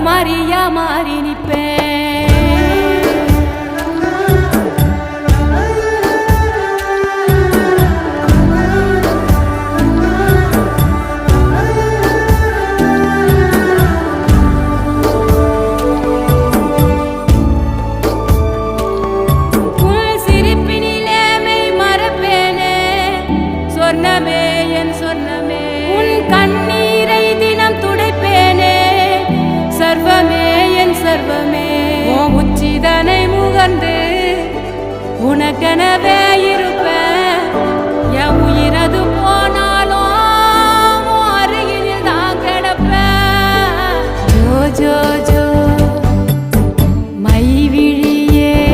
பூமாரியா மாறி நிற்பேன். சொர்ணமே என் சொர்ணமே உன் கண்ணீரை தினம் துடைப்பேனே. சர்வமே என் சர்வமே உச்சிதனை முகர்ந்து உனக்கெனவே